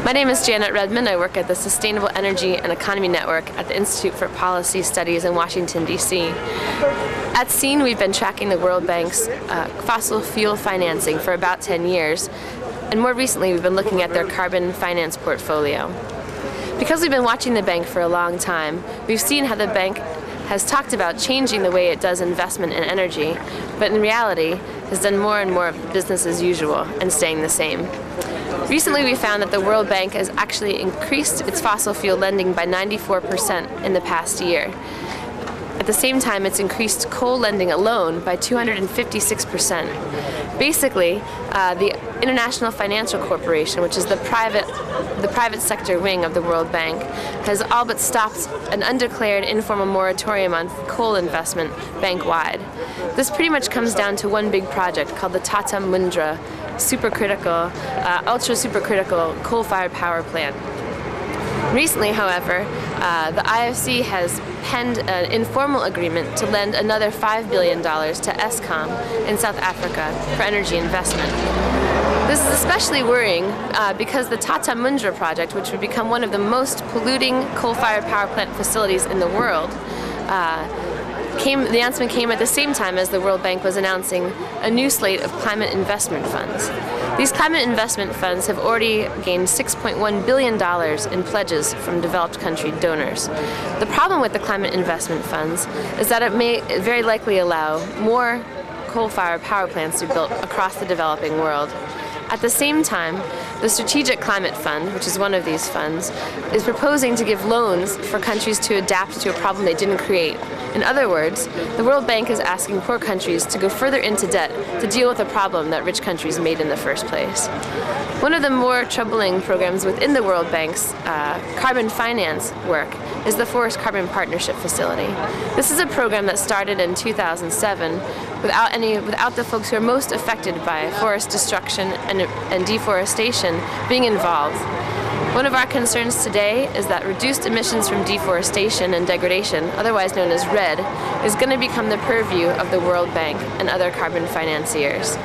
My name is Janet Redmann. I work at the Sustainable Energy and Economy Network at the Institute for Policy Studies in Washington, D.C. At SEEN, we've been tracking the World Bank's fossil fuel financing for about 10 years, and more recently we've been looking at their carbon finance portfolio. Because we've been watching the bank for a long time, we've seen how the bank has talked about changing the way it does investment in energy, but in reality has done more and more of business as usual and staying the same. Recently we found that the World Bank has actually increased its fossil fuel lending by 94% in the past year. At the same time, it's increased coal lending alone by 256%. Basically, the International Financial Corporation, which is the private sector wing of the World Bank, has all but stopped an undeclared informal moratorium on coal investment bank-wide. This pretty much comes down to one big project called the Tata Mundra ultra supercritical coal-fired power plant. Recently, however, the IFC has penned an informal agreement to lend another $5 billion to Eskom in South Africa for energy investment. This is especially worrying because the Tata Mundra project, which would become one of the most polluting coal-fired power plant facilities in the world, the announcement came at the same time as the World Bank was announcing a new slate of climate investment funds. These climate investment funds have already gained $6.1 billion in pledges from developed country donors. The problem with the climate investment funds is that it may very likely allow more coal-fired power plants to be built across the developing world. At the same time, the Strategic Climate Fund, which is one of these funds, is proposing to give loans for countries to adapt to a problem they didn't create. In other words, the World Bank is asking poor countries to go further into debt to deal with a problem that rich countries made in the first place. One of the more troubling programs within the World Bank's carbon finance work is the Forest Carbon Partnership Facility. This is a program that started in 2007 without the folks who are most affected by forest destruction and deforestation being involved. One of our concerns today is that reduced emissions from deforestation and degradation, otherwise known as REDD, is going to become the purview of the World Bank and other carbon financiers.